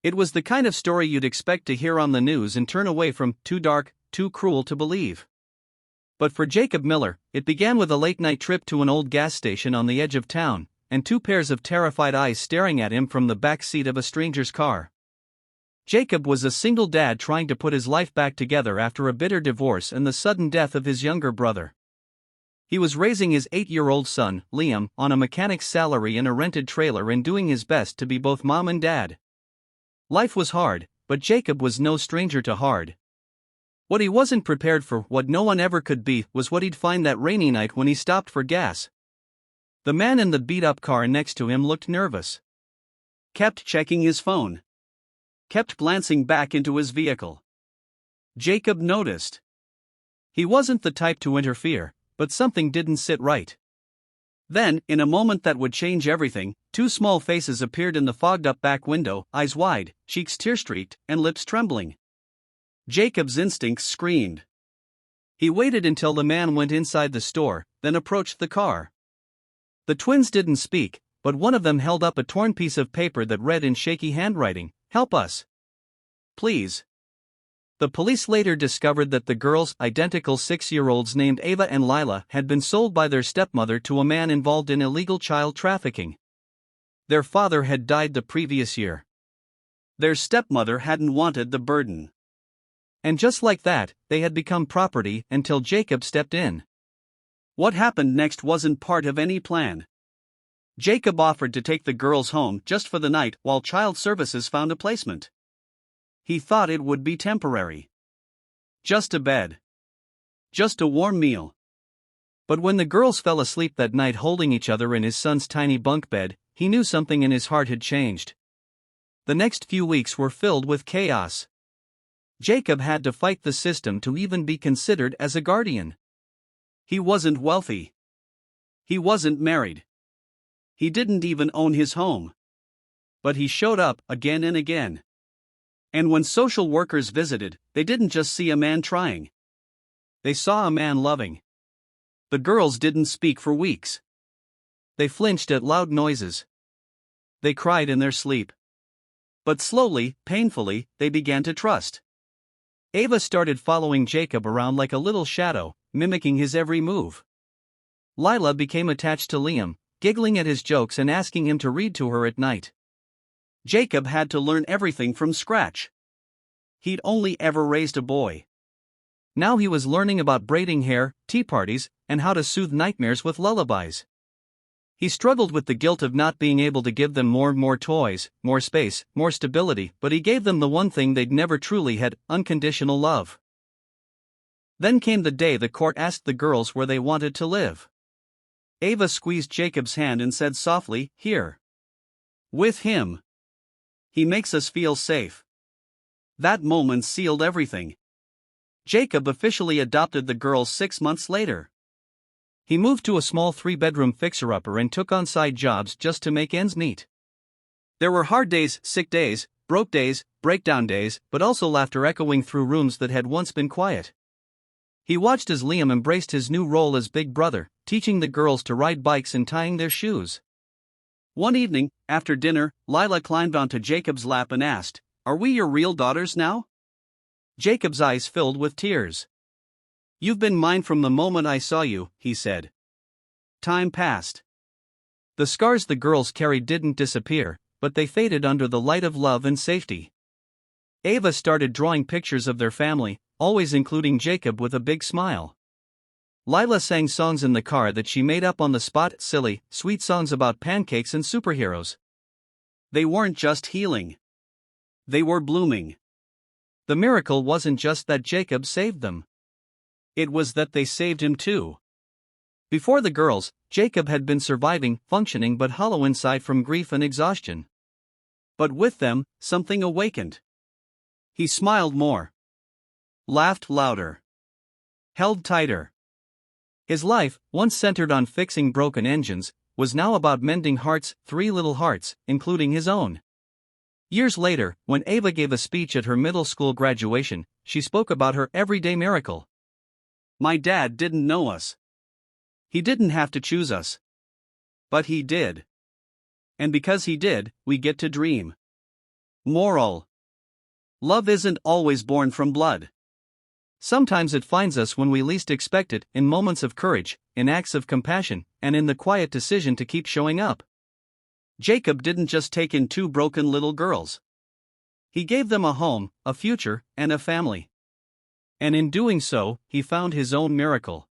It was the kind of story you'd expect to hear on the news and turn away from, too dark, too cruel to believe. But for Jacob Miller, it began with a late-night trip to an old gas station on the edge of town, and two pairs of terrified eyes staring at him from the back seat of a stranger's car. Jacob was a single dad trying to put his life back together after a bitter divorce and the sudden death of his younger brother. He was raising his 8-year-old son, Liam, on a mechanic's salary in a rented trailer and doing his best to be both mom and dad. Life was hard, but Jacob was no stranger to hard. What he wasn't prepared for, what no one ever could be, was what he'd find that rainy night when he stopped for gas. The man in the beat-up car next to him looked nervous. Kept checking his phone. Kept glancing back into his vehicle. Jacob noticed. He wasn't the type to interfere, but something didn't sit right. Then, in a moment that would change everything, two small faces appeared in the fogged-up back window, eyes wide, cheeks tear-streaked, and lips trembling. Jacob's instincts screamed. He waited until the man went inside the store, then approached the car. The twins didn't speak, but one of them held up a torn piece of paper that read in shaky handwriting, "Help us. Please." The police later discovered that the girls, identical 6-year-olds named Ava and Lila, had been sold by their stepmother to a man involved in illegal child trafficking. Their father had died the previous year. Their stepmother hadn't wanted the burden. And just like that, they had become property until Jacob stepped in. What happened next wasn't part of any plan. Jacob offered to take the girls home just for the night while child services found a placement. He thought it would be temporary. Just a bed. Just a warm meal. But when the girls fell asleep that night holding each other in his son's tiny bunk bed, he knew something in his heart had changed. The next few weeks were filled with chaos. Jacob had to fight the system to even be considered as a guardian. He wasn't wealthy. He wasn't married. He didn't even own his home. But he showed up again and again. And when social workers visited, they didn't just see a man trying. They saw a man loving. The girls didn't speak for weeks. They flinched at loud noises. They cried in their sleep. But slowly, painfully, they began to trust. Ava started following Jacob around like a little shadow, mimicking his every move. Lila became attached to Liam, giggling at his jokes and asking him to read to her at night. Jacob had to learn everything from scratch. He'd only ever raised a boy. Now he was learning about braiding hair, tea parties, and how to soothe nightmares with lullabies. He struggled with the guilt of not being able to give them more toys, more space, more stability, but he gave them the one thing they'd never truly had: unconditional love. Then came the day the court asked the girls where they wanted to live. Ava squeezed Jacob's hand and said softly, "Here. With him. He makes us feel safe." That moment sealed everything. Jacob officially adopted the girls 6 months later. He moved to a small 3-bedroom fixer-upper and took on side jobs just to make ends meet. There were hard days, sick days, broke days, breakdown days, but also laughter echoing through rooms that had once been quiet. He watched as Liam embraced his new role as big brother, teaching the girls to ride bikes and tying their shoes. One evening, after dinner, Lila climbed onto Jacob's lap and asked, "Are we your real daughters now?" Jacob's eyes filled with tears. "You've been mine from the moment I saw you," he said. Time passed. The scars the girls carried didn't disappear, but they faded under the light of love and safety. Ava started drawing pictures of their family, always including Jacob with a big smile. Lila sang songs in the car that she made up on the spot, silly, sweet songs about pancakes and superheroes. They weren't just healing. They were blooming. The miracle wasn't just that Jacob saved them. It was that they saved him too. Before the girls, Jacob had been surviving, functioning but hollow inside from grief and exhaustion. But with them, something awakened. He smiled more. Laughed louder. Held tighter. His life, once centered on fixing broken engines, was now about mending hearts, 3 little hearts, including his own. Years later, when Ava gave a speech at her middle school graduation, she spoke about her everyday miracle. "My dad didn't know us. He didn't have to choose us. But he did. And because he did, we get to dream. Moral: love isn't always born from blood. Sometimes it finds us when we least expect it, in moments of courage, in acts of compassion, and in the quiet decision to keep showing up. Jacob didn't just take in two broken little girls. He gave them a home, a future, and a family. And in doing so, he found his own miracle.